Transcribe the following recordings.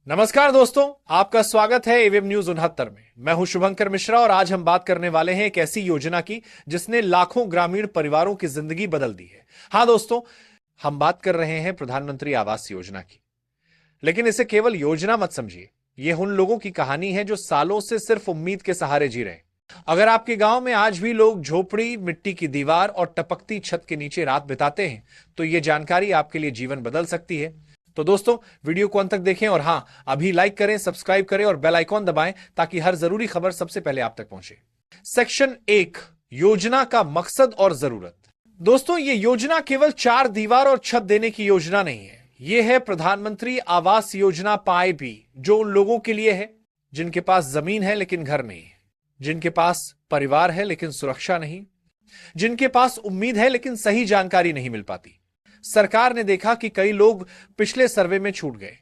नमस्कार दोस्तों, आपका स्वागत है एवीएम न्यूज 69 में। मैं हूं शुभंकर मिश्रा और आज हम बात करने वाले हैं एक ऐसी योजना की जिसने लाखों ग्रामीण परिवारों की जिंदगी बदल दी है। हां दोस्तों, हम बात कर रहे हैं प्रधानमंत्री आवास योजना की। लेकिन इसे केवल योजना मत समझिए, यह उन लोगों की कहानी है जो सालों से सिर्फ उम्मीद के सहारे जी रहे हैं। अगर आपके गांव में आज भी लोग झोपड़ी, मिट्टी की दीवार और टपकती छत के नीचे रात बिताते हैं, तो यह जानकारी आपके लिए जीवन बदल सकती है। तो दोस्तों, वीडियो को अंत तक देखें और हां, अभी लाइक करें, सब्सक्राइब करें और बेल आइकॉन दबाएं ताकि हर जरूरी खबर सबसे पहले आप तक पहुंचे। सेक्शन 1, योजना का मकसद और जरूरत। दोस्तों, यह योजना केवल चार दीवार और छत देने की योजना नहीं है। यह है प्रधानमंत्री आवास योजना पाए भी, जो उन लोगों के लिए है जिनके पास जमीन है लेकिन घर नहीं है, जिनके पास परिवार है लेकिन सुरक्षा नहीं, जिनके पास उम्मीद है लेकिन सही जानकारी नहीं मिल पाती। सरकार ने देखा कि कई लोग पिछले सर्वे में छूट गए,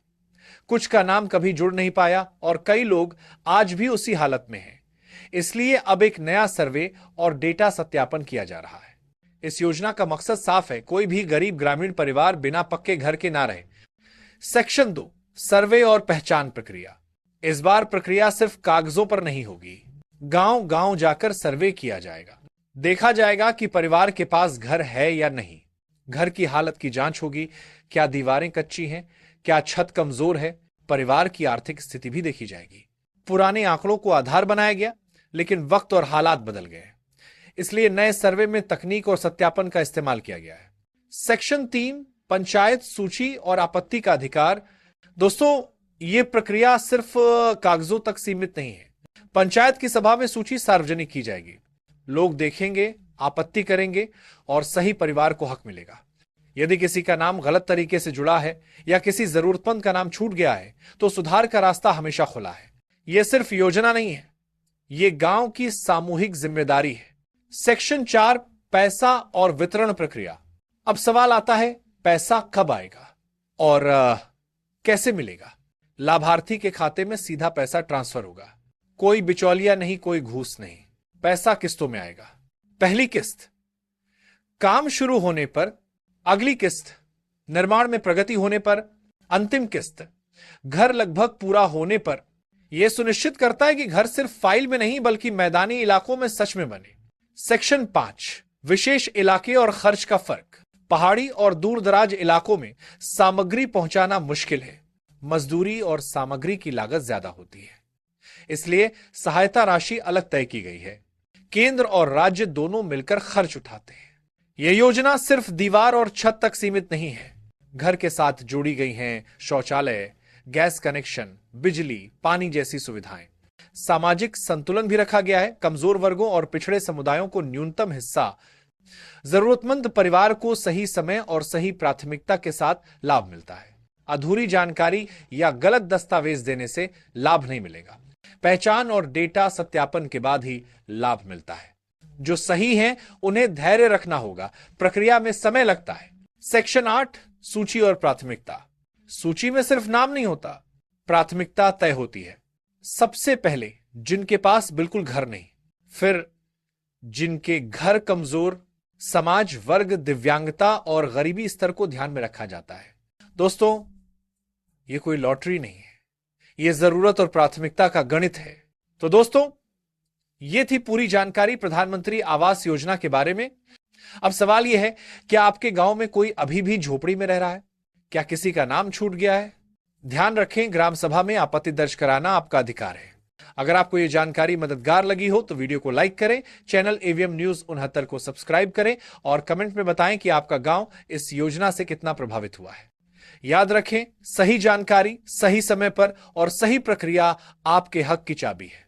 कुछ का नाम कभी जुड़ नहीं पाया और कई लोग आज भी उसी हालत में हैं। इसलिए अब एक नया सर्वे और डेटा सत्यापन किया जा रहा है। इस योजना का मकसद साफ है, कोई भी गरीब ग्रामीण परिवार बिना पक्के घर के ना रहे। सेक्शन 2, सर्वे और पहचान प्रक्रिया। इस बार प्रक्रिया सिर्फ कागजों पर नहीं होगी, गांव गांव जाकर सर्वे किया जाएगा। देखा जाएगा कि परिवार के पास घर है या नहीं। घर की हालत की जांच होगी, क्या दीवारें कच्ची हैं, क्या छत कमजोर है, परिवार की आर्थिक स्थिति भी देखी जाएगी। पुराने आंकड़ों को आधार बनाया गया, लेकिन वक्त और हालात बदल गए, इसलिए नए सर्वे में तकनीक और सत्यापन का इस्तेमाल किया गया है। सेक्शन 3, पंचायत सूची और आपत्ति का अधिकार। दोस्तों, यह प्रक्रिया सिर्फ कागजों तक सीमित नहीं है। पंचायत की सभा में सूची सार्वजनिक की जाएगी, लोग देखेंगे, आपत्ति करेंगे और सही परिवार को हक मिलेगा। यदि किसी का नाम गलत तरीके से जुड़ा है या किसी जरूरतमंद का नाम छूट गया है, तो सुधार का रास्ता हमेशा खुला है। यह सिर्फ योजना नहीं है, यह गांव की सामूहिक जिम्मेदारी है। सेक्शन 4, पैसा और वितरण प्रक्रिया। अब सवाल आता है, पैसा कब आएगा और कैसे मिलेगा? लाभार्थी के खाते में सीधा पैसा ट्रांसफर होगा, कोई बिचौलिया नहीं, कोई घूस नहीं। पैसा किस्तों में आएगा। पहली किस्त काम शुरू होने पर, अगली किस्त निर्माण में प्रगति होने पर, अंतिम किस्त घर लगभग पूरा होने पर। यह सुनिश्चित करता है कि घर सिर्फ फाइल में नहीं बल्कि मैदानी इलाकों में सच में बने। सेक्शन 5, विशेष इलाके और खर्च का फर्क। पहाड़ी और दूर दराज इलाकों में सामग्री पहुंचाना मुश्किल है, मजदूरी और सामग्री की लागत ज्यादा होती है, इसलिए सहायता राशि अलग तय की गई है। केंद्र और राज्य दोनों मिलकर खर्च उठाते हैं। यह योजना सिर्फ दीवार और छत तक सीमित नहीं है, घर के साथ जोड़ी गई हैं शौचालय, गैस कनेक्शन, बिजली, पानी जैसी सुविधाएं। सामाजिक संतुलन भी रखा गया है, कमजोर वर्गों और पिछड़े समुदायों को न्यूनतम हिस्सा, जरूरतमंद परिवार को सही समय और सही प्राथमिकता के साथ लाभ मिलता है। अधूरी जानकारी या गलत दस्तावेज देने से लाभ नहीं मिलेगा। पहचान और डेटा सत्यापन के बाद ही लाभ मिलता है। जो सही हैं उन्हें धैर्य रखना होगा, प्रक्रिया में समय लगता है। सेक्शन 8, सूची और प्राथमिकता। सूची में सिर्फ नाम नहीं होता, प्राथमिकता तय होती है। सबसे पहले जिनके पास बिल्कुल घर नहीं, फिर जिनके घर कमजोर, समाज, वर्ग, दिव्यांगता और गरीबी स्तर को ध्यान में रखा जाता है। दोस्तों, यह कोई लॉटरी नहीं है, यह जरूरत और प्राथमिकता का गणित है। तो दोस्तों, यह थी पूरी जानकारी प्रधानमंत्री आवास योजना के बारे में। अब सवाल यह है, क्या आपके गांव में कोई अभी भी झोपड़ी में रह रहा है? क्या किसी का नाम छूट गया है? ध्यान रखें, ग्राम सभा में आपत्ति दर्ज कराना आपका अधिकार है। अगर आपको यह जानकारी मददगार लगी हो तो वीडियो को लाइक करें, चैनल एवीएम न्यूज 69 को सब्सक्राइब करें और कमेंट में बताएं कि आपका गांव इस योजना से कितना प्रभावित हुआ है। याद रखें, सही जानकारी, सही समय पर और सही प्रक्रिया आपके हक की चाबी है।